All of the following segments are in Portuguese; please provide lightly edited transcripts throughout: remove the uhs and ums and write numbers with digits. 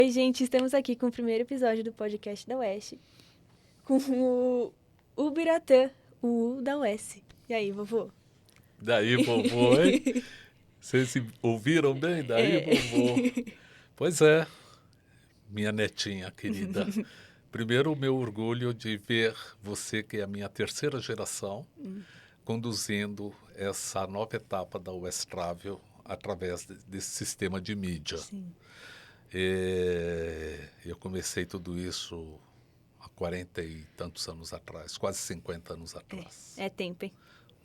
Oi, gente, estamos aqui com o primeiro episódio do podcast da UES, com o Biratã, o U da UES. E aí, vovô? Daí, vovô, hein? Vocês se ouviram bem? Daí, É. vovô. Pois é, minha netinha querida. Primeiro, o meu orgulho de ver você, que é a minha terceira geração, conduzindo essa nova etapa da West Travel através desse sistema de mídia. Sim. Eu comecei tudo isso há 40 e tantos anos atrás, quase 50 anos atrás. É tempo, hein?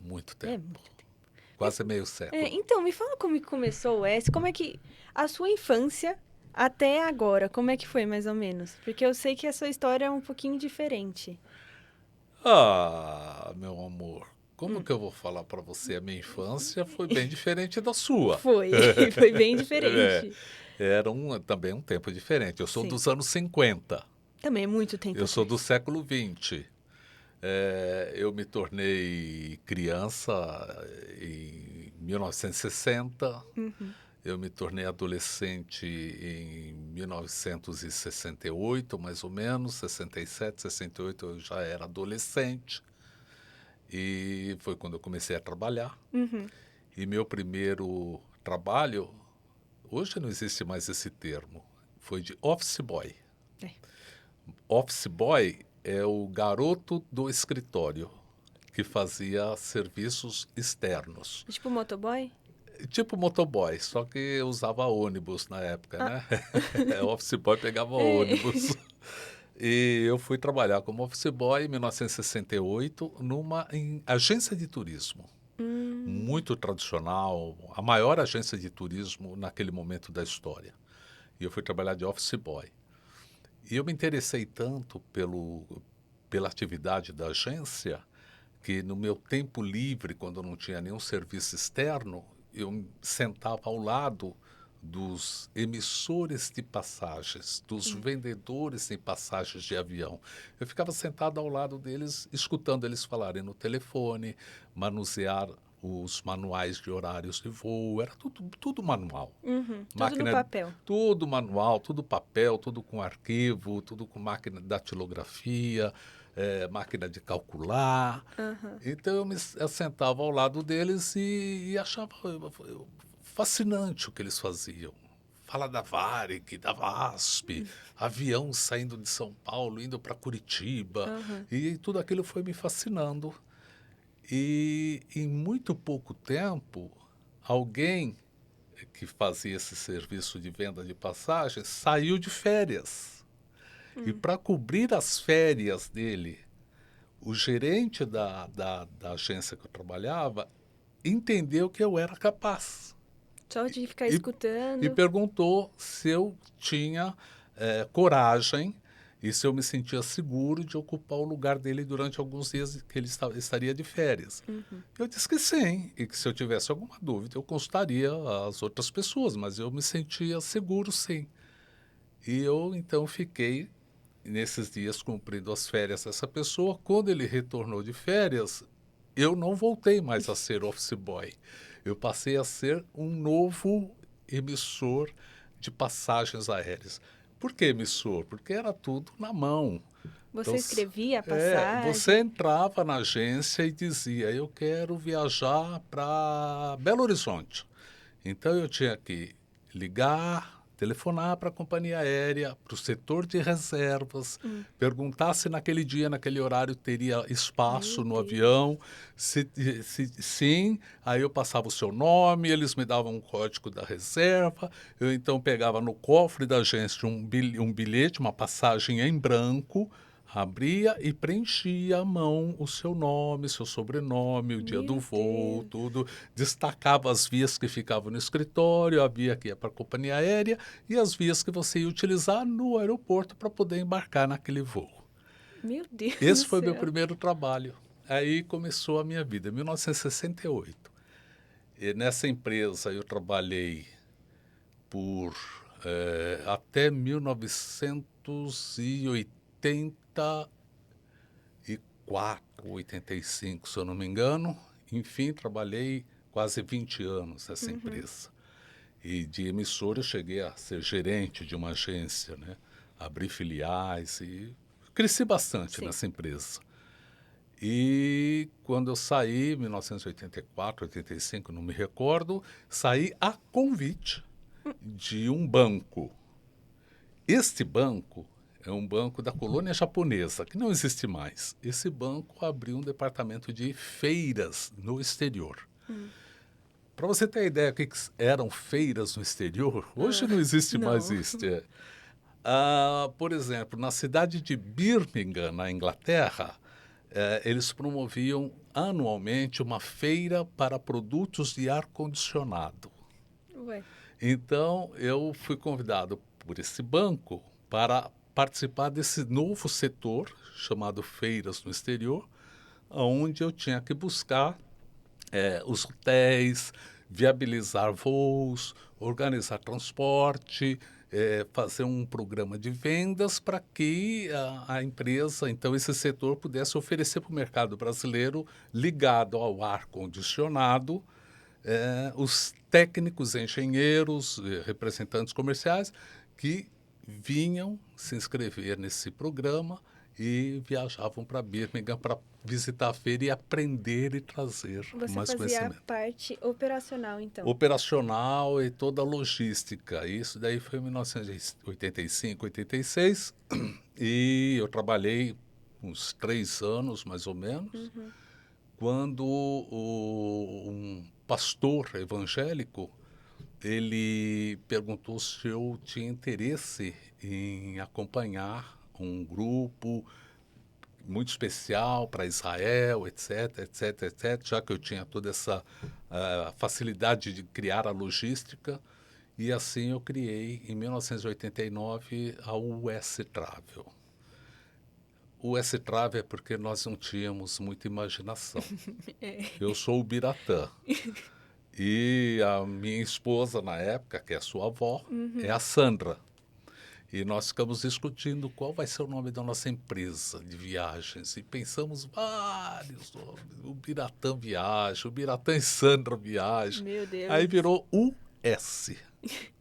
Muito É tempo. muito tempo. Quase meio século. Então, me fala como que começou o UES, como é que a sua infância até agora, como é que foi mais ou menos? Porque eu sei que a sua história é um pouquinho diferente. Ah, meu amor, como que eu vou falar para você? A minha infância foi bem diferente da sua. Foi, foi bem É, diferente. era também um tempo diferente. Eu sou Sim. dos anos 50. Também é muito tempo Eu sou do atrás. século 20. Eu me tornei criança em 1960. Eu me tornei adolescente em 1968, mais ou menos, 67, 68 eu já era adolescente. E foi quando eu comecei a trabalhar. E meu primeiro trabalho, hoje não existe mais esse termo, foi de office boy. É. Office boy é o garoto do escritório que fazia serviços externos. Tipo motoboy? Tipo motoboy, só que usava ônibus na época, Ah. né? Office boy pegava É. ônibus. E eu fui trabalhar como office boy em 1968 numa agência de turismo. Muito tradicional, a maior agência de turismo naquele momento da história. E eu fui trabalhar de office boy. E eu me interessei tanto pela atividade da agência que no meu tempo livre, quando eu não tinha nenhum serviço externo, eu sentava ao lado dos emissores de passagens, dos vendedores de passagens de avião. Eu ficava sentado ao lado deles, escutando eles falarem no telefone, manusear os manuais de horários de voo, era tudo manual. Tudo no Máquina, papel. tudo manual, tudo papel, tudo com arquivo, tudo com máquina de datilografia, máquina de calcular. Então eu sentava ao lado deles e achava fascinante o que eles faziam. Fala da Varig, da VASP, avião saindo de São Paulo, indo para Curitiba. E tudo aquilo foi me fascinando. E em muito pouco tempo, alguém que fazia esse serviço de venda de passagens saiu de férias. E para cobrir as férias dele, o gerente da agência que eu trabalhava entendeu que eu era capaz Só de ficar e, e escutando. perguntou se eu tinha coragem e se eu me sentia seguro de ocupar o lugar dele durante alguns dias que ele estaria de férias. Eu disse que sim, e que se eu tivesse alguma dúvida eu consultaria as outras pessoas, mas eu me sentia seguro sim. E eu então fiquei nesses dias cumprindo as férias dessa pessoa. Quando ele retornou de férias, eu não voltei mais a ser office boy. Eu passei a ser um novo emissor de passagens aéreas. Por que emissor? Porque era tudo na mão. Você Então, escrevia a você passagem. entrava na agência e dizia, eu quero viajar para Belo Horizonte. Então eu tinha que ligar, telefonar para a companhia aérea, para o setor de reservas, perguntar se naquele dia, naquele horário, teria espaço Meu no Deus. avião. Se sim, aí eu passava o seu nome, eles me davam um código da reserva. Eu então pegava no cofre da agência um bilhete, uma passagem em branco, abria e preenchia à mão o seu nome, seu sobrenome, o dia do Meu voo, Deus. tudo. Destacava as vias que ficavam no escritório, a via que ia para a companhia aérea e as vias que você ia utilizar no aeroporto para poder embarcar naquele voo. Meu Deus do Esse foi meu céu. primeiro trabalho. Aí começou a minha vida, em 1968. E nessa empresa eu trabalhei por até 1984, 85, se eu não me engano. Enfim, trabalhei quase 20 anos nessa empresa. E de emissora eu cheguei a ser gerente de uma agência, né? Abri filiais e cresci bastante Sim. nessa empresa. E quando eu saí, em 1984, 85, não me recordo, saí a convite de um banco. Este banco é um banco da colônia japonesa, que não existe mais. Esse banco abriu um departamento de feiras no exterior. Para você ter ideia do que eram feiras no exterior, hoje não existe mais Não. isso. Por exemplo, na cidade de Birmingham, na Inglaterra, eles promoviam anualmente uma feira para produtos de ar-condicionado. Ué. Então, eu fui convidado por esse banco para participar desse novo setor, chamado Feiras no Exterior, onde eu tinha que buscar os hotéis, viabilizar voos, organizar transporte, fazer um programa de vendas para que a empresa, então esse setor, pudesse oferecer para o mercado brasileiro, ligado ao ar-condicionado, os técnicos, engenheiros, representantes comerciais que vinham se inscrever nesse programa e viajavam para Birmingham para visitar a feira e aprender e trazer Você mais fazia a conhecimento. parte operacional, então. Operacional e toda a logística. Isso daí foi em 1985, 86. E eu trabalhei uns 3 anos, mais ou menos, quando um pastor evangélico, ele perguntou se eu tinha interesse em acompanhar um grupo muito especial para Israel, etc, etc, etc, já que eu tinha toda essa facilidade de criar a logística. E assim eu criei, em 1989, a US Travel. O US Travel é porque nós não tínhamos muita imaginação. Eu sou o Biratã. E a minha esposa, na época, que é a sua avó, é a Sandra. E nós ficamos discutindo qual vai ser o nome da nossa empresa de viagens. E pensamos vários nomes. O Biratã Viagem, o Biratã e Sandra Viagem. Meu Deus. Aí virou US.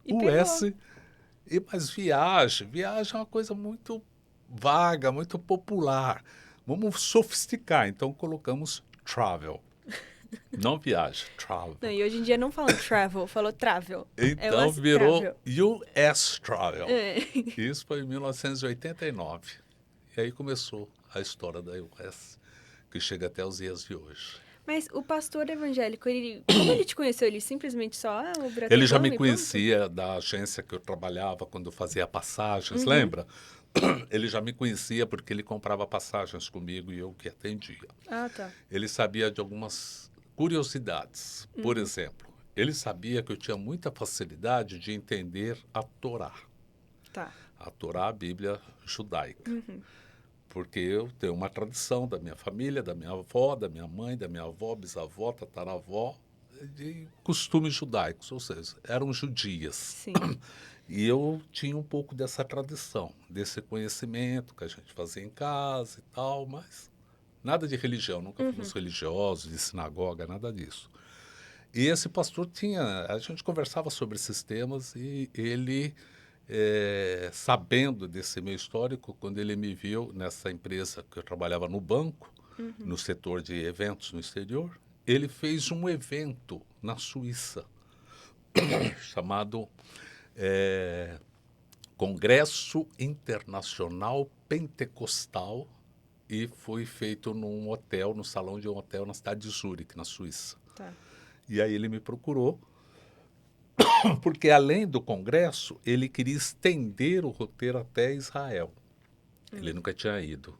E US, pegou. mas viagem. Viagem é uma coisa muito vaga, muito popular. Vamos sofisticar. Então colocamos travel. Não viagem, travel. Não, e hoje em dia não falam travel, falou travel. É o Então virou travel. US Travel. É. Isso foi em 1989. E aí começou a história da US, que chega até os dias de hoje. Mas o pastor evangélico, como ele te conheceu? Ele simplesmente só, o Biratã, Ele já me vamos e pronto? conhecia da agência que eu trabalhava quando eu fazia passagens, lembra? Ele já me conhecia porque ele comprava passagens comigo e eu que atendia. Ah, tá. Ele sabia de algumas curiosidades. Por exemplo, ele sabia que eu tinha muita facilidade de entender a Torá. Tá. A Torá, a Bíblia judaica. Porque eu tenho uma tradição da minha família, da minha avó, da minha mãe, da minha avó, bisavó, tataravó, de costumes judaicos, ou seja, eram judias. Sim. E eu tinha um pouco dessa tradição, desse conhecimento que a gente fazia em casa e tal, mas nada de religião, nunca fomos religiosos, de sinagoga, nada disso. E esse pastor a gente conversava sobre esses temas e ele, sabendo desse meu histórico, quando ele me viu nessa empresa que eu trabalhava no banco, no setor de eventos no exterior, ele fez um evento na Suíça, chamado Congresso Internacional Pentecostal, e foi feito num hotel, no salão de um hotel na cidade de Zurique, na Suíça. Tá. E aí ele me procurou, porque além do congresso, ele queria estender o roteiro até Israel. Ele nunca tinha ido.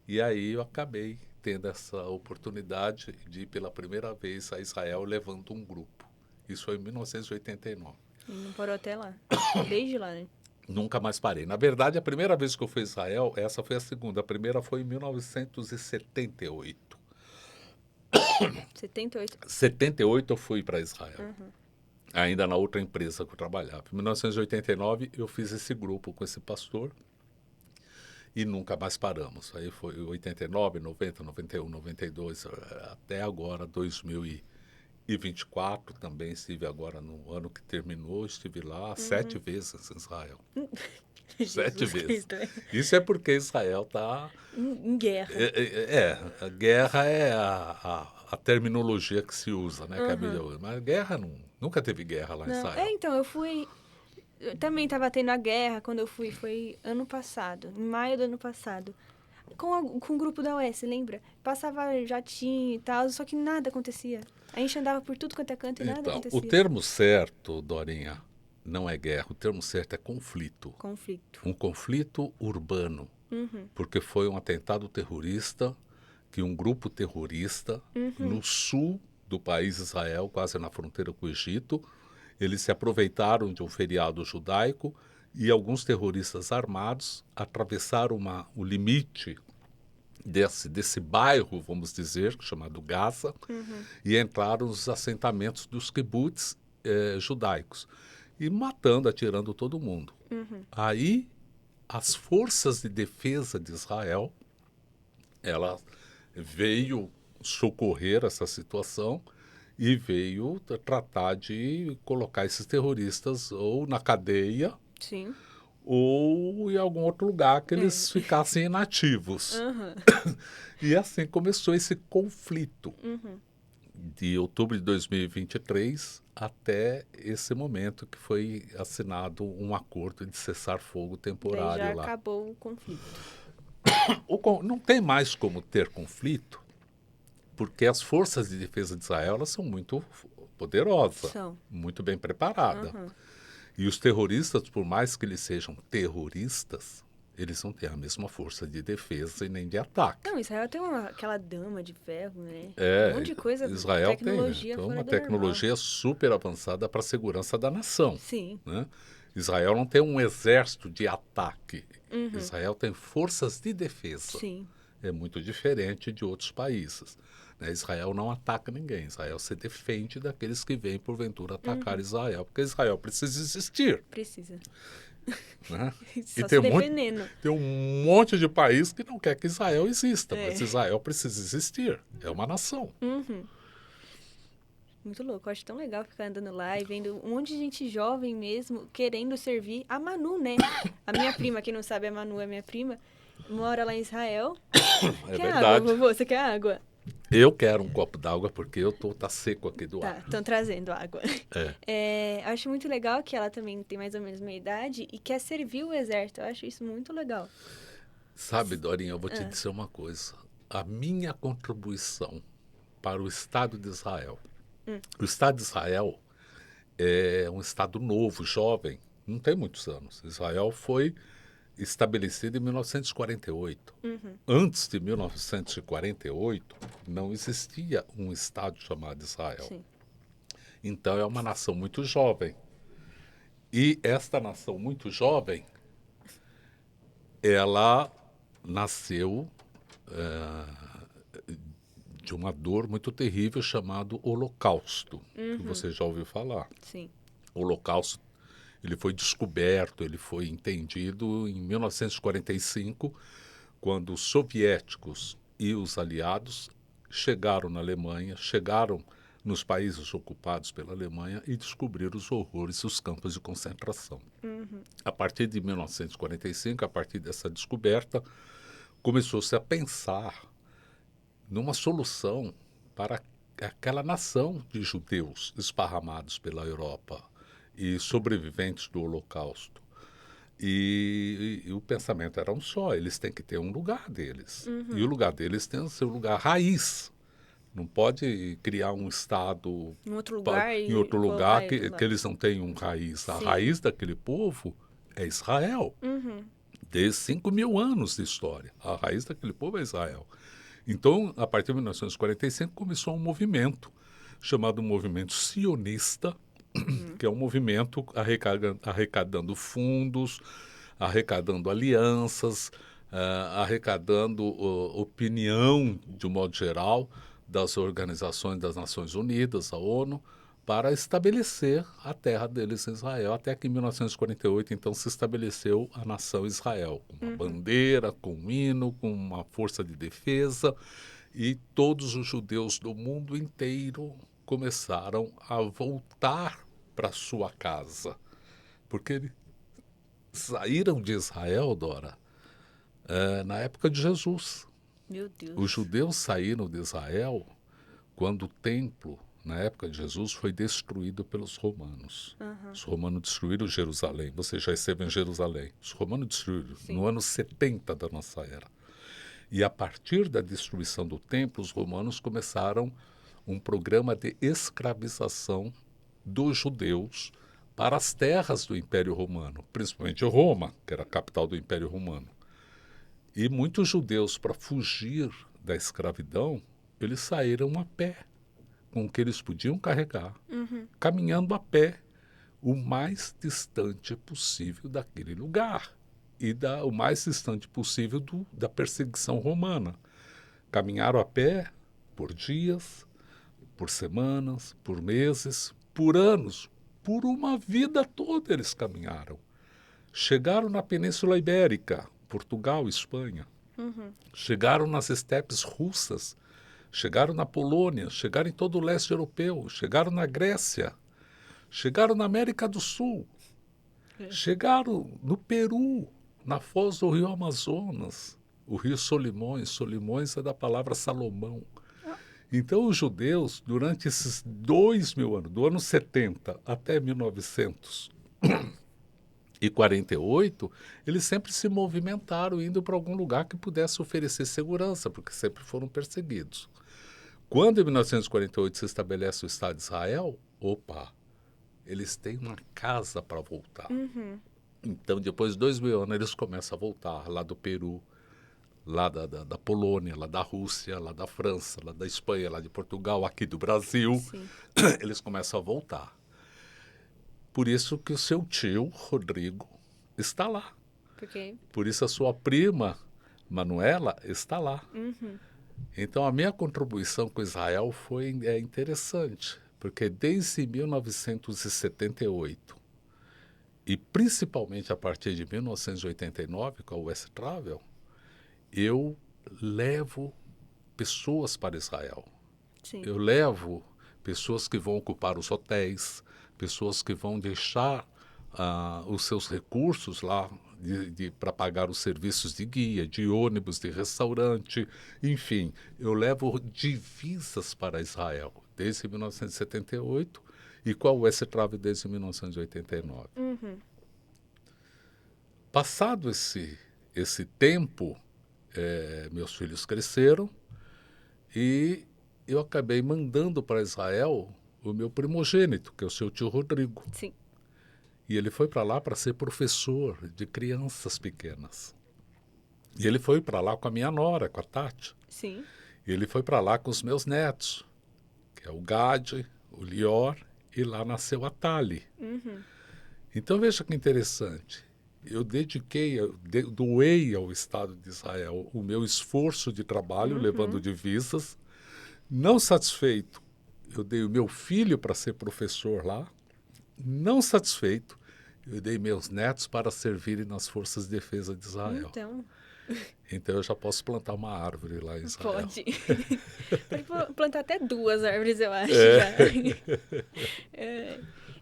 E aí eu acabei tendo essa oportunidade de ir pela primeira vez a Israel levando um grupo. Isso foi em 1989. E não parou até lá. Desde lá, né? Nunca mais parei. Na verdade, a primeira vez que eu fui a Israel, essa foi a segunda. A primeira foi em 1978. 78. 78 eu fui para Israel. Ainda na outra empresa que eu trabalhava. Em 1989 eu fiz esse grupo com esse pastor e nunca mais paramos. Aí foi 89, 90, 91, 92, até agora 2020. E 24 também estive agora no ano que terminou, estive lá 7 vezes em Israel. 7 Jesus vezes. Cristo. Isso é porque Israel está... Em guerra. A guerra é a terminologia que se usa, né? Que é a Aham. melhor. Mas guerra nunca teve guerra lá em Não, Israel. então, eu fui. Eu também estava tendo a guerra quando eu fui, foi ano passado, em maio do ano passado. Com o grupo da UES, lembra? Passava jatinho e tal, só que nada acontecia. A gente andava por tudo quanto é canto e nada Então, o acontecia. termo certo, Dorinha, não é guerra. O termo certo é conflito. Conflito. Um conflito urbano. Uhum. Porque foi um atentado terrorista que um grupo terrorista no sul do país Israel, quase na fronteira com o Egito, eles se aproveitaram de um feriado judaico e alguns terroristas armados atravessaram o limite desse bairro, vamos dizer, chamado Gaza, e entraram nos assentamentos dos kibbutz judaicos, e matando, atirando todo mundo. Aí, as forças de defesa de Israel, ela veio socorrer essa situação e veio tratar de colocar esses terroristas ou na cadeia Sim. ou em algum outro lugar que eles ficassem inativos. Aham. E assim começou esse conflito Uhum. de outubro de 2023 até esse momento que foi assinado um acordo de cessar-fogo Daí já temporário lá. acabou o conflito. Não tem mais como ter conflito, porque as forças de defesa de Israel elas são muito poderosas, São. muito bem preparadas. Aham. E os terroristas, por mais que eles sejam terroristas, eles não têm a mesma força de defesa e nem de ataque. Não, Israel tem aquela dama de ferro, né? Um É, monte de coisa, Israel tem tecnologia então, fora uma do normal. tecnologia super avançada para a segurança da nação. Sim. Né? Israel não tem um exército de ataque. Israel tem forças de defesa. Sim. É muito diferente de outros países. Né? Israel não ataca ninguém. Israel se defende daqueles que vêm, porventura, atacar Israel. Porque Israel precisa existir. Precisa. Né? Só E se defendendo. tem um monte de país que não quer que Israel exista. É. Mas Israel precisa existir. É uma nação. Uhum. Muito louco. Eu acho tão legal ficar andando lá e vendo um monte de gente jovem mesmo querendo servir. A Manu, né? A minha prima, quem não sabe, a Manu é minha prima, mora lá em Israel. É Quer água, verdade. vovô? Você quer água? Eu quero um copo d'água porque tá seco aqui do Tá, ar. estão trazendo água. É. Eu acho muito legal que ela também tem mais ou menos a minha idade e quer servir o exército. Eu acho isso muito legal. Sabe, Dorinha, eu vou te dizer uma coisa. A minha contribuição para o Estado de Israel. O Estado de Israel é um Estado novo, jovem, não tem muitos anos. Israel foi estabelecido em 1948. Antes de 1948, não existia um Estado chamado Israel. Sim. Então é uma nação muito jovem. E esta nação muito jovem, ela nasceu de uma dor muito terrível chamado Holocausto, que você já ouviu falar. Sim. O Holocausto, ele foi descoberto, ele foi entendido em 1945, quando os soviéticos e os aliados chegaram na Alemanha, chegaram nos países ocupados pela Alemanha e descobriram os horrores dos campos de concentração. A partir de 1945, a partir dessa descoberta, começou-se a pensar numa solução para aquela nação de judeus esparramados pela Europa e sobreviventes do Holocausto. E o pensamento era um só, eles têm que ter um lugar deles. E o lugar deles tem o seu lugar raiz. Não pode criar um Estado Em outro lugar em outro lugar que lá. eles não tenham raiz. A Sim. raiz daquele povo é Israel. Desde 5.000 anos de história. A raiz daquele povo é Israel. Então, a partir de 1945, começou um movimento chamado Movimento Sionista, que é um movimento arrecadando fundos, arrecadando alianças, arrecadando opinião, de um modo geral, das organizações das Nações Unidas, a ONU, para estabelecer a terra deles em Israel. Até que em 1948, então, se estabeleceu a nação Israel, com uma bandeira, com um hino, com uma força de defesa, e todos os judeus do mundo inteiro começaram a voltar para sua casa. Porque eles saíram de Israel, Dora, na época de Jesus. Meu Deus. Os judeus saíram de Israel quando o templo, na época de Jesus, foi destruído pelos romanos. Os romanos destruíram Jerusalém. Você já esteve em Jerusalém. Os romanos destruíram no ano 70 da nossa era. E a partir da destruição do templo, os romanos começaram um programa de escravização dos judeus para as terras do Império Romano, principalmente Roma, que era a capital do Império Romano. E muitos judeus, para fugir da escravidão, eles saíram a pé, com o que eles podiam carregar, caminhando a pé o mais distante possível daquele lugar e o mais distante possível da perseguição romana. Caminharam a pé por dias, por semanas, por meses, por anos, por uma vida toda eles caminharam. Chegaram na Península Ibérica, Portugal, Espanha. Chegaram nas estepes russas, chegaram na Polônia, chegaram em todo o leste europeu, chegaram na Grécia, chegaram na América do Sul, chegaram no Peru, na foz do rio Amazonas, o rio Solimões. Solimões é da palavra Salomão. Então, os judeus, durante esses 2.000 anos, do ano 70 até 1948, eles sempre se movimentaram indo para algum lugar que pudesse oferecer segurança, porque sempre foram perseguidos. Quando, em 1948, se estabelece o Estado de Israel, eles têm uma casa para voltar. Então, depois de 2.000 anos, eles começam a voltar lá do Peru, lá da Polônia, lá da Rússia, lá da França, lá da Espanha, lá de Portugal, aqui do Brasil. Eles começam a voltar. Por isso que o seu tio, Rodrigo, está lá. Por isso a sua prima, Manuela, está lá. Então, a minha contribuição com Israel foi interessante, porque desde 1978, e principalmente a partir de 1989, com a US Travel, eu levo pessoas para Israel. Eu levo pessoas que vão ocupar os hotéis, pessoas que vão deixar os seus recursos lá para pagar os serviços de guia, de ônibus, de restaurante, enfim. Eu levo divisas para Israel desde 1978 e com a US Travel desde 1989. Passado esse tempo, meus filhos cresceram e eu acabei mandando para Israel o meu primogênito, que é o seu tio Rodrigo. E ele foi para lá para ser professor de crianças pequenas. E ele foi para lá com a minha nora, com a Tati. E ele foi para lá com os meus netos, que é o Gade, o Lior, e lá nasceu a Tali. Então veja que interessante. Eu doei ao Estado de Israel o meu esforço de trabalho, levando divisas. Não satisfeito, eu dei o meu filho para ser professor lá. Não satisfeito, eu dei meus netos para servirem nas Forças de Defesa de Israel. Então eu já posso plantar uma árvore lá em Israel. Pode. Pode plantar até 2 árvores, eu acho, já.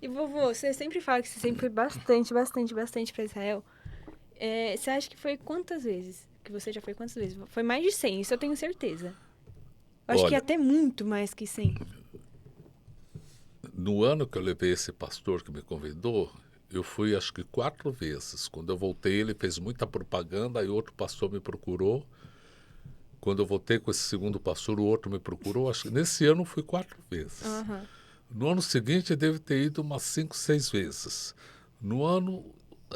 E, vovô, você sempre fala que você sempre foi bastante para Israel. Você acha que foi quantas vezes? Que você já foi quantas vezes? Foi mais de 100, isso eu tenho certeza. Eu acho que até muito mais que 100. No ano que eu levei esse pastor que me convidou, eu fui acho que 4 vezes. Quando eu voltei, ele fez muita propaganda, aí outro pastor me procurou. Quando eu voltei com esse segundo pastor, o outro me procurou. Acho que nesse ano eu fui 4 vezes. No ano seguinte, eu devo ter ido umas 5, 6 vezes.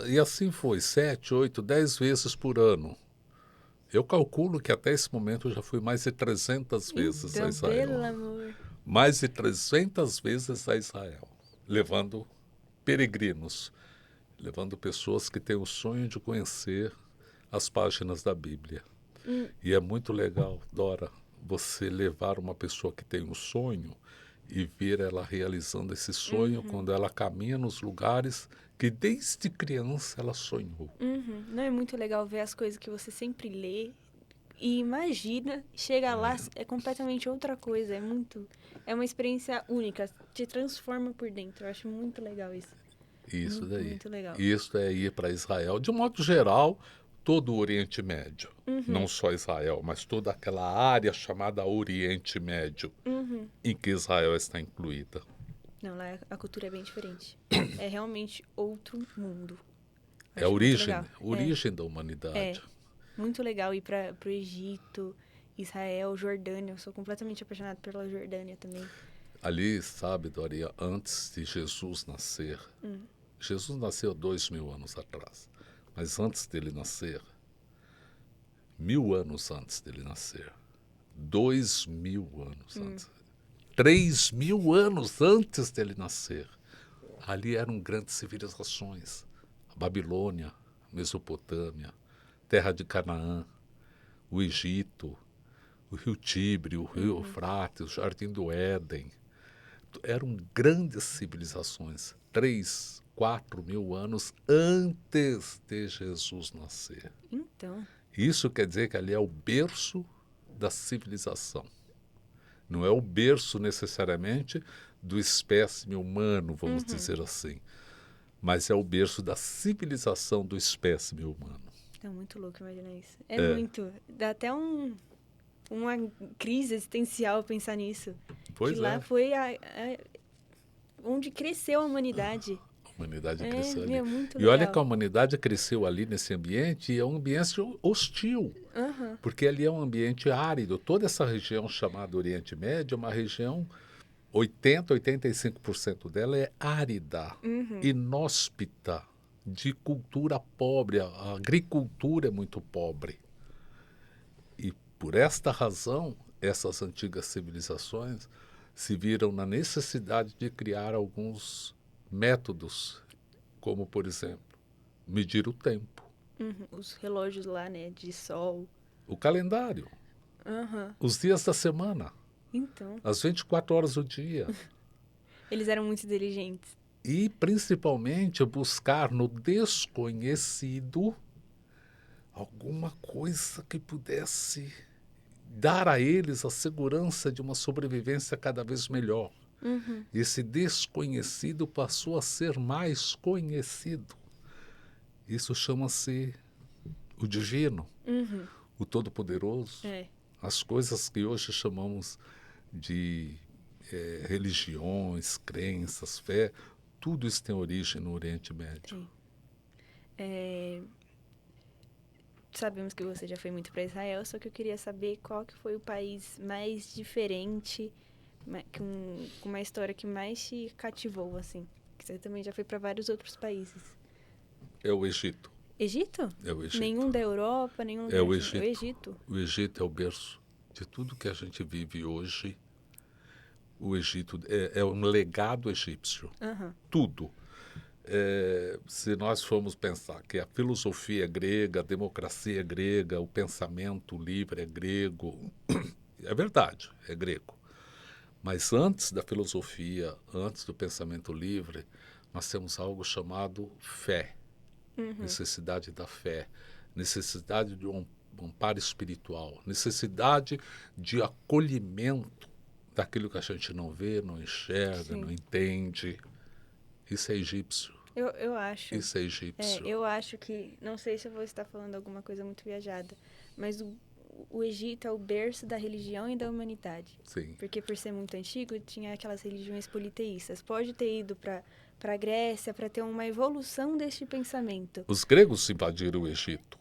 E assim foi, 7, 8, 10 vezes por ano. Eu calculo que até esse momento eu já fui mais de 300 vezes a Israel. Pelo amor. Mais de 300 vezes a Israel, levando peregrinos, levando pessoas que têm o sonho de conhecer as páginas da Bíblia. E é muito legal, Dora, você levar uma pessoa que tem um sonho e ver ela realizando esse sonho quando ela caminha nos lugares que desde criança ela sonhou. Não é muito legal ver as coisas que você sempre lê E imagina, chega lá, é completamente outra coisa. É uma experiência única, te transforma por dentro. Eu acho muito legal isso. Isso Muito, daí. muito legal. Isso é ir para Israel. De um modo geral, todo o Oriente Médio. Uhum. Não só Israel, mas toda aquela área chamada Oriente Médio, Uhum. em que Israel está incluída. Não, lá a cultura é bem diferente. É realmente outro mundo. É a Acho muito origem, legal. origem da humanidade. Muito legal ir para o Egito, Israel, Jordânia. Eu sou completamente apaixonada pela Jordânia também. Ali, sabe, Doria, antes de Jesus nascer, Jesus nasceu 2000 anos atrás, mas antes dele nascer, 1000 anos antes dele nascer, 2000 anos antes, 3000 anos antes dele nascer, ali eram grandes civilizações. A Babilônia, a Mesopotâmia, terra de Canaã, o Egito, o rio Tibre, o rio Eufrates, o Jardim do Éden. Eram grandes civilizações, 3, 4 mil anos antes de Jesus nascer. Então, Isso quer dizer que ali é o berço da civilização. Não é o berço necessariamente do espécime humano, vamos dizer assim, mas é o berço da civilização do espécime humano. é muito louco imaginar isso. É muito. Dá até uma crise existencial pensar nisso. Pois que lá é. foi onde cresceu a humanidade. A humanidade cresceu ali. É muito E olha legal. que a humanidade cresceu ali nesse ambiente, e é um ambiente hostil, Uhum. porque ali é um ambiente árido. Toda essa região chamada Oriente Médio é uma região, 85% dela é árida, inóspita, de cultura pobre. A agricultura é muito pobre. E por esta razão, essas antigas civilizações se viram na necessidade de criar alguns métodos, como, por exemplo, medir o tempo, Os relógios lá, né, de sol. o calendário, Uhum. os dias da semana, Então, as 24 horas do dia. eles eram muito inteligentes. E, principalmente, buscar no desconhecido alguma coisa que pudesse dar a eles a segurança de uma sobrevivência cada vez melhor. Esse desconhecido passou a ser mais conhecido. Isso chama-se o divino, o todo-poderoso. É. As coisas que hoje chamamos de religiões, crenças, fé, tudo isso tem origem no Oriente Médio. Sim. Sabemos que você já foi muito para Israel, só que eu queria saber qual que foi o país mais diferente, com uma história que mais te cativou, assim. Que você também já foi para vários outros países. É o Egito. Egito? É o Egito. Nenhum da Europa, nenhum É o Egito. Egito. O Egito. O Egito é o berço de tudo que a gente vive hoje. O Egito é um legado egípcio. Tudo. Se nós formos pensar que a filosofia é grega, a democracia é grega, o pensamento livre é grego, é verdade, é grego. Mas antes da filosofia, antes do pensamento livre, nós temos algo chamado fé, necessidade da fé, necessidade de um amparo espiritual, necessidade de acolhimento daquilo que a gente não vê, não enxerga, Sim. não entende. Isso é egípcio. Eu acho. Isso é egípcio. Eu acho que, não sei se eu vou estar falando alguma coisa muito viajada, mas o Egito é o berço da religião e da humanidade. Sim. Porque por ser muito antigo, tinha aquelas religiões politeístas. Pode ter ido para a Grécia para ter uma evolução deste pensamento. Os gregos invadiram o Egito.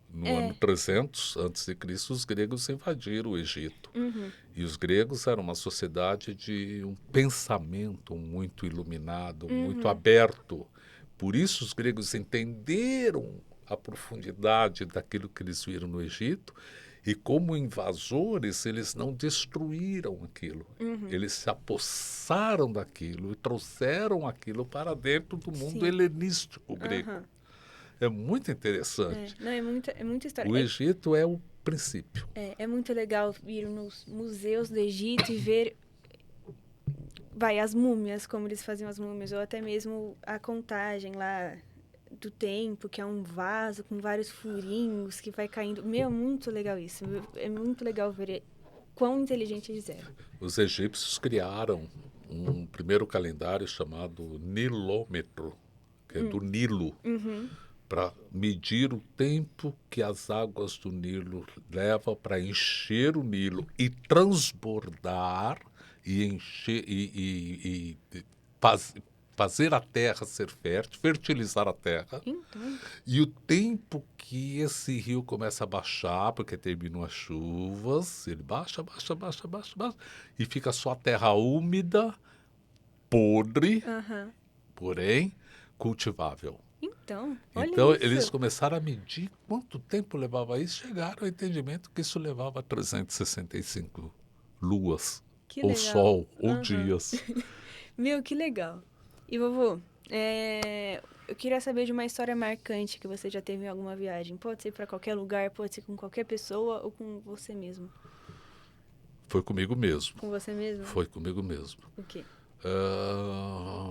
No ano 300 a.C., os gregos invadiram o Egito. E os gregos eram uma sociedade de um pensamento muito iluminado, muito aberto. Por isso os gregos entenderam a profundidade daquilo que eles viram no Egito, e como invasores eles não destruíram aquilo. Eles se apossaram daquilo e trouxeram aquilo para dentro do mundo helenístico grego. É muito interessante. Não, é muita história. O Egito é o princípio. É muito legal ir nos museus do Egito e ver as múmias, como eles faziam as múmias, ou até mesmo a contagem lá, do tempo, que é um vaso com vários furinhos que vai caindo. Meu, muito legal isso. É muito legal ver quão inteligente eles eram. Os egípcios criaram um primeiro calendário chamado nilômetro, que é do Nilo, Uhum. para medir o tempo que as águas do Nilo levam para encher o Nilo e transbordar e encher e fazer a terra ser fértil, fertilizar a terra. Então, E o tempo que esse rio começa a baixar, porque terminam as chuvas, ele baixa, baixa, baixa, baixa, baixa, e fica só a terra úmida, podre, aham. porém cultivável. Então, olha Então, eles isso. começaram a medir quanto tempo levava isso, chegaram ao entendimento que isso levava 365 luas, Que ou legal. sol, ou Aham. dias. Meu, que legal. E, vovô, eu queria saber de uma história marcante que você já teve em alguma viagem. Pode ser para qualquer lugar, pode ser com qualquer pessoa ou com você mesmo. Foi comigo mesmo. Com você mesmo? Foi comigo mesmo. O quê?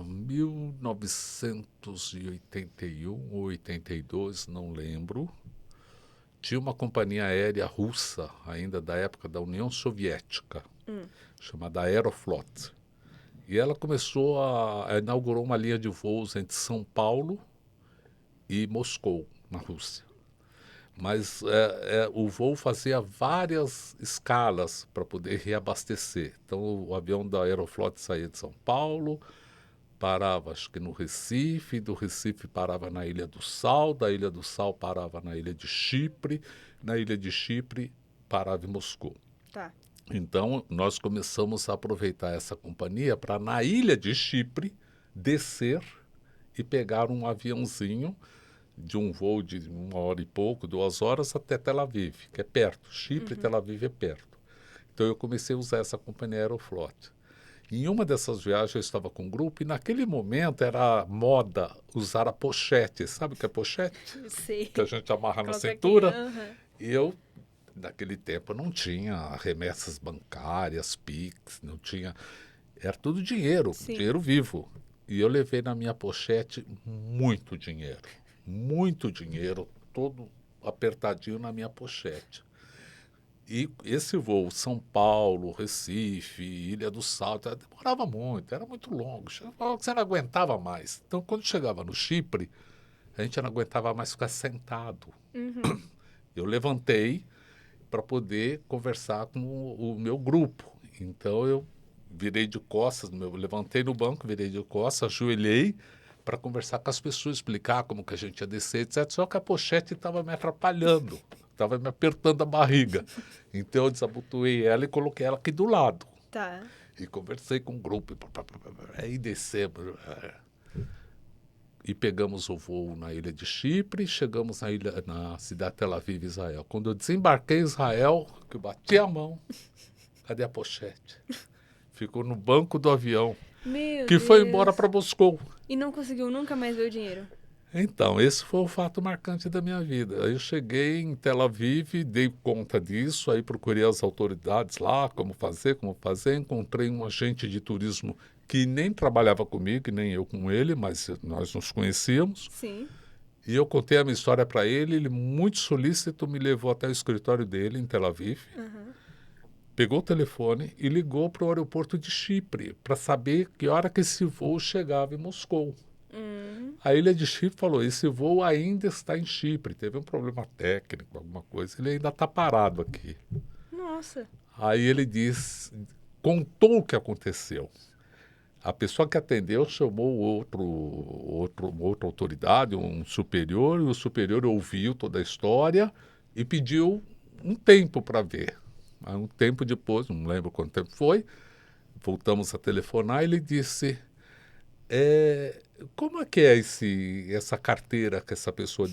1981 ou 82, não lembro. Tinha uma companhia aérea russa, ainda da época da União Soviética, chamada Aeroflot. E ela inaugurou uma linha de voos entre São Paulo e Moscou, na Rússia. Mas o voo fazia várias escalas para poder reabastecer. Então, o avião da Aeroflot saía de São Paulo, parava, acho que no Recife, do Recife parava na Ilha do Sal, da Ilha do Sal parava na Ilha de Chipre, na Ilha de Chipre parava em Moscou. Tá. Então, nós começamos a aproveitar essa companhia para, na Ilha de Chipre, descer e pegar um aviãozinho de um voo de 1 hora e pouco, 2 horas, até Tel Aviv, que é perto. Chipre e Tel Aviv é perto. Então, eu comecei a usar essa companhia Aeroflot. Em uma dessas viagens eu estava com um grupo e naquele momento era moda usar a pochete. Sabe o que é pochete? Eu sei. Que a gente amarra na Coloca aqui. cintura. Aham. E eu, naquele tempo, não tinha remessas bancárias, Pix, não tinha... Era tudo dinheiro, Sim. dinheiro vivo. E eu levei na minha pochete muito dinheiro, todo apertadinho na minha pochete. E esse voo São Paulo, Recife, Ilha do Salto, demorava muito, era muito longo. Você não aguentava mais. Então, quando chegava no Chipre, a gente não aguentava mais ficar sentado. Uhum. Eu levantei para poder conversar com o meu grupo. Então, eu virei de costas, levantei no banco, virei de costas, ajoelhei para conversar com as pessoas, explicar como que a gente ia descer, etc. Só que a pochete estava me atrapalhando, estava me apertando a barriga. Então eu desabotoei ela e coloquei ela aqui do lado. Tá. E conversei com o grupo. Aí descemos. E pegamos o voo na ilha de Chipre e chegamos na cidade de Tel Aviv, Israel. Quando eu desembarquei em Israel, que eu bati a mão, cadê a pochete? Ficou no banco do avião, Meu que Deus. foi embora para Moscou. E não conseguiu nunca mais ver o dinheiro. Então, esse foi o fato marcante da minha vida. Aí eu cheguei em Tel Aviv, dei conta disso, aí procurei as autoridades lá, como fazer. Encontrei um agente de turismo que nem trabalhava comigo, nem eu com ele, mas nós nos conhecíamos. Sim. E eu contei a minha história para ele, ele muito solícito me levou até o escritório dele em Tel Aviv, pegou o telefone e ligou para o aeroporto de Chipre para saber que hora que esse voo chegava em Moscou. A ilha de Chipre falou, esse voo ainda está em Chipre, teve um problema técnico, alguma coisa, ele ainda está parado aqui. Nossa. Aí ele contou o que aconteceu. A pessoa que atendeu chamou outra autoridade, um superior, e o superior ouviu toda a história e pediu um tempo para ver. Aí, um tempo depois, não lembro quanto tempo foi, voltamos a telefonar e ele disse... como é que é essa carteira que essa pessoa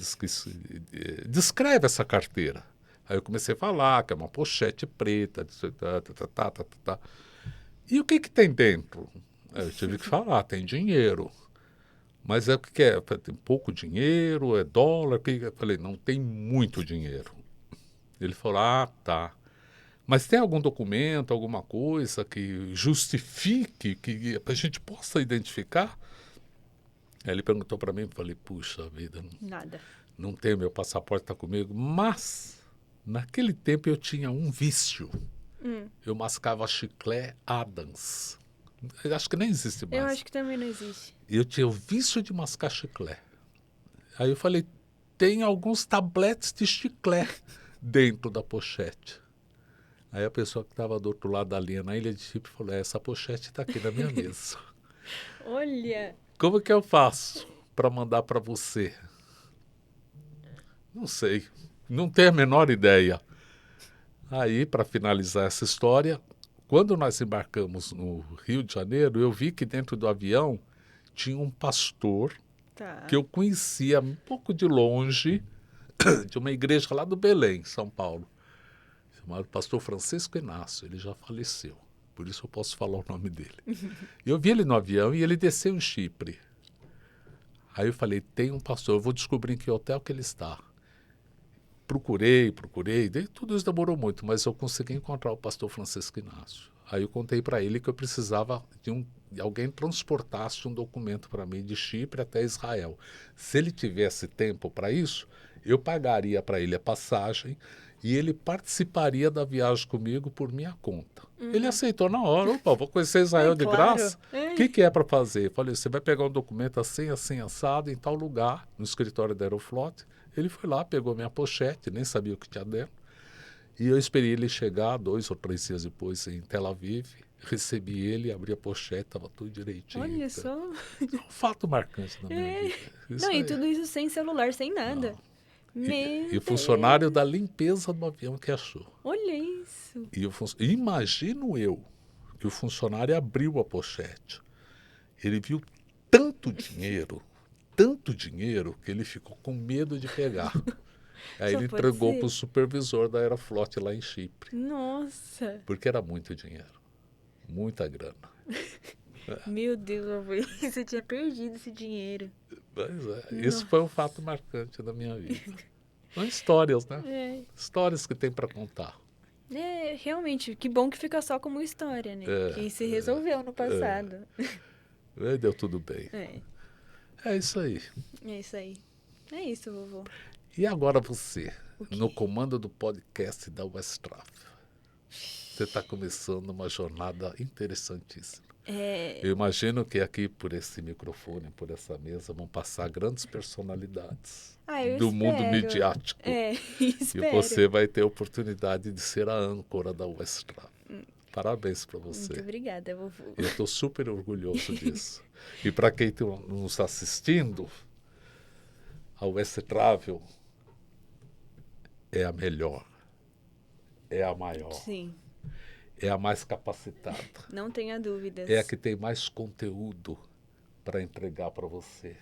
descreve essa carteira? Aí eu comecei a falar que é uma pochete preta, tá. E o que tem dentro? Aí eu tive que falar, tem dinheiro. Mas o que é? Tem pouco dinheiro, é dólar? Eu falei, não, tem muito dinheiro. Ele falou, tá. Mas tem algum documento, alguma coisa que justifique, que a gente possa identificar? Aí ele perguntou para mim, falei, puxa vida, Nada. não tenho meu passaporte, está comigo. Mas, naquele tempo eu tinha um vício. Eu mascava chiclete Adams. Eu acho que nem existe mais. Eu acho que também não existe. E eu tinha o vício de mascar chiclete. Aí eu falei, tem alguns tabletes de chiclete dentro da pochete. Aí a pessoa que estava do outro lado da linha na ilha de Chipre falou, essa pochete está aqui na minha mesa. Olha! Como que eu faço para mandar para você? Não sei, não tenho a menor ideia. Aí, para finalizar essa história, quando nós embarcamos no Rio de Janeiro, eu vi que dentro do avião tinha um pastor Tá. que eu conhecia um pouco de longe, de uma igreja lá do Belém, São Paulo, chamado pastor Francisco Inácio. Ele já faleceu, por isso eu posso falar o nome dele. E eu vi ele no avião e ele desceu em Chipre. Aí eu falei, tem um pastor, eu vou descobrir em que hotel que ele está. Procurei, tudo isso demorou muito, mas eu consegui encontrar o pastor Francisco Inácio. Aí eu contei para ele que eu precisava de alguém transportasse um documento para mim de Chipre até Israel. Se ele tivesse tempo para isso, eu pagaria para ele a passagem e ele participaria da viagem comigo por minha conta. Ele aceitou na hora, opa, vou conhecer Israel de claro. graça. O que é para fazer? Eu falei, você vai pegar um documento assim, assim, assado, em tal lugar, no escritório da Aeroflot. Ele foi lá, pegou minha pochete, nem sabia o que tinha dentro. E eu esperei ele chegar 2 ou 3 dias depois em Tel Aviv. Recebi ele, abri a pochete, estava tudo direitinho. Olha só. É um fato marcante na minha vida. Isso Não, e aí. tudo isso sem celular, sem nada. Não. Meu E o funcionário Deus. da limpeza do avião que achou. Olha isso. E imagino eu que o funcionário abriu a pochete. Ele viu tanto dinheiro, que ele ficou com medo de pegar. Aí Só ele pode entregou ser. para o supervisor da Aeroflot lá em Chipre. Nossa. Porque era muito dinheiro. Muita grana. Meu Deus, avô, você tinha perdido esse dinheiro. Mas isso foi um fato marcante da minha vida. São histórias, né? É. Histórias que tem para contar. É, realmente, que bom que fica só como história, né? Que se resolveu no passado. Aí deu tudo bem. É, É isso aí. é isso aí. É isso, vovô. E agora você, O quê? no comando do podcast da Westraf. Você está começando uma jornada interessantíssima. Eu imagino que aqui, por esse microfone, por essa mesa, vão passar grandes personalidades Eu do mundo espero. midiático. E Espero. você vai ter a oportunidade de ser a âncora da Westraf. Parabéns para você. Muito obrigada, vovô. Eu estou super orgulhoso disso. E para quem nos está assistindo, a West Travel é a melhor, é a maior, Sim, é a mais capacitada, não tenha dúvidas. é a que tem mais conteúdo para entregar para você.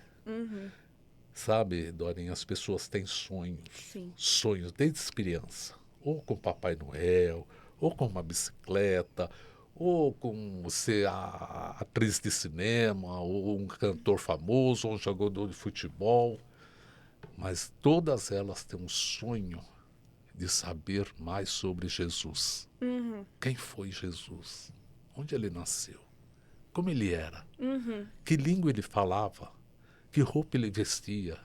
Sabe, Dorinha, as pessoas têm sonhos, Sim. sonhos desde criança, ou com Papai Noel, ou com uma bicicleta, ou com ser a atriz de cinema, ou um cantor famoso, ou um jogador de futebol. Mas todas elas têm um sonho de saber mais sobre Jesus. Quem foi Jesus? Onde ele nasceu? Como ele era? Que língua ele falava? Que roupa ele vestia?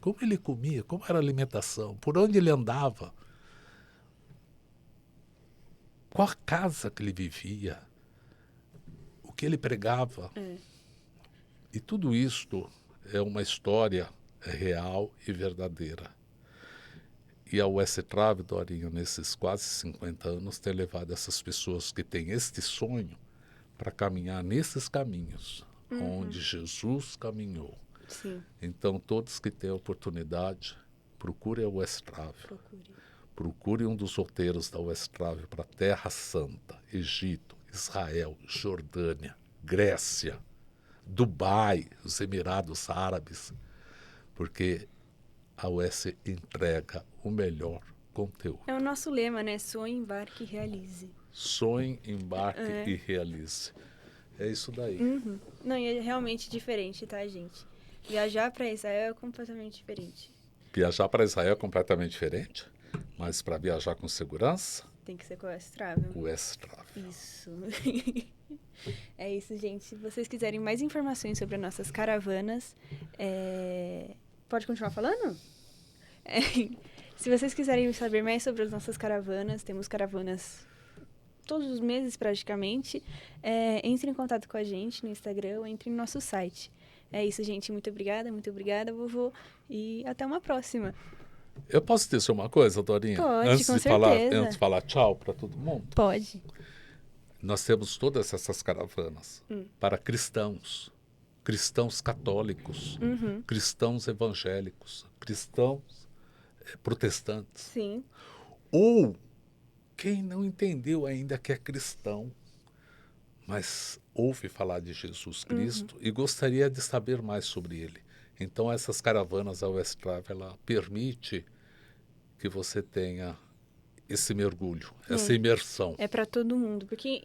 Como ele comia? Como era a alimentação? Por onde ele andava? Qual a casa que ele vivia? O que ele pregava? E tudo isto é uma história real e verdadeira. E a US Travel, Dorinho, nesses quase 50 anos, tem levado essas pessoas que têm este sonho para caminhar nesses caminhos, onde Jesus caminhou. Sim. Então, todos que têm a oportunidade, procure a US Travel. Procure um dos roteiros da US Travel para Terra Santa, Egito, Israel, Jordânia, Grécia, Dubai, os Emirados Árabes, porque a US entrega o melhor conteúdo. É o nosso lema, né? Sonhe, embarque e realize. Sonhe, embarque e realize. É isso daí. Não, e é realmente diferente, tá, gente? Viajar para Israel é completamente diferente. Viajar para Israel é completamente diferente, mas para viajar com segurança, Tem que ser com o S-Travel. o US Travel. Isso. É isso, gente. Se vocês quiserem mais informações sobre as nossas caravanas, pode continuar falando? É, se vocês quiserem saber mais sobre as nossas caravanas, temos caravanas todos os meses praticamente, entre em contato com a gente no Instagram ou entre no nosso site. É isso, gente. Muito obrigada, vovô. E até uma próxima. Eu posso dizer uma coisa, Dorinha? Pode, com certeza. Antes de falar tchau para todo mundo? Pode. Nós temos todas essas caravanas para cristãos, cristãos católicos, cristãos evangélicos, cristãos protestantes. Sim. Ou quem não entendeu ainda que é cristão, mas ouve falar de Jesus Cristo e gostaria de saber mais sobre ele. Então, essas caravanas, a West Travel, ela permite que você tenha esse mergulho, essa imersão. É para todo mundo, porque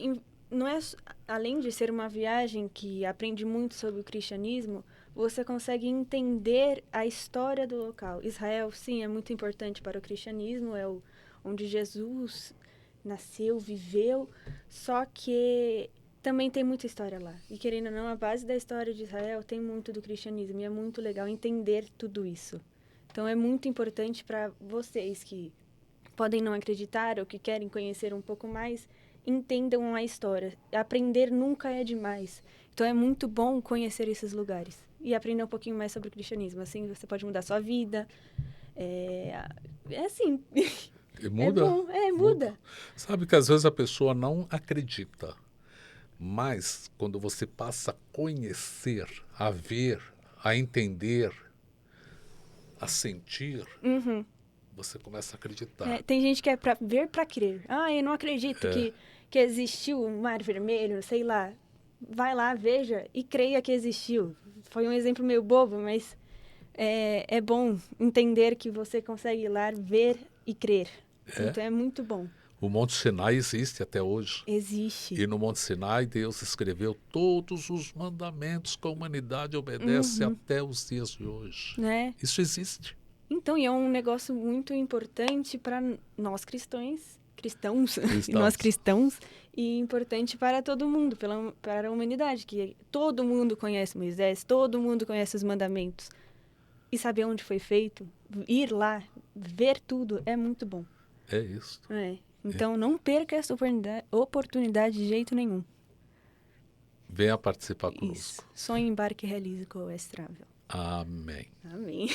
não é, além de ser uma viagem que aprende muito sobre o cristianismo, você consegue entender a história do local. Israel, sim, é muito importante para o cristianismo, onde Jesus nasceu, viveu, só que também tem muita história lá. E querendo ou não, a base da história de Israel tem muito do cristianismo, e é muito legal entender tudo isso. Então é muito importante para vocês que podem não acreditar ou que querem conhecer um pouco mais, entendam a história. Aprender nunca é demais. Então é muito bom conhecer esses lugares e aprender um pouquinho mais sobre o cristianismo. Assim você pode mudar sua vida. É assim. E muda? É bom, muda. Sabe que às vezes a pessoa não acredita, mas quando você passa a conhecer, a ver, a entender, a sentir, você começa a acreditar. Tem gente que é para ver para crer. Eu não acredito que existiu um mar vermelho, sei lá. Vai lá, veja e creia que existiu. Foi um exemplo meio bobo, mas é bom entender que você consegue ir lá ver e crer. Então é muito bom. O Monte Sinai existe até hoje. Existe. E no Monte Sinai, Deus escreveu todos os mandamentos que a humanidade obedece até os dias de hoje. Né? Isso existe. Então, e é um negócio muito importante para nós cristãos, e nós cristãos, e importante para todo mundo, para a humanidade, que todo mundo conhece Moisés, todo mundo conhece os mandamentos. E saber onde foi feito, ir lá, ver tudo, é muito bom. É isso. Então, não perca essa oportunidade de jeito nenhum. Venha participar conosco. Isso. Sonhe, embarque e realize com o West Travel. Amém. Amém.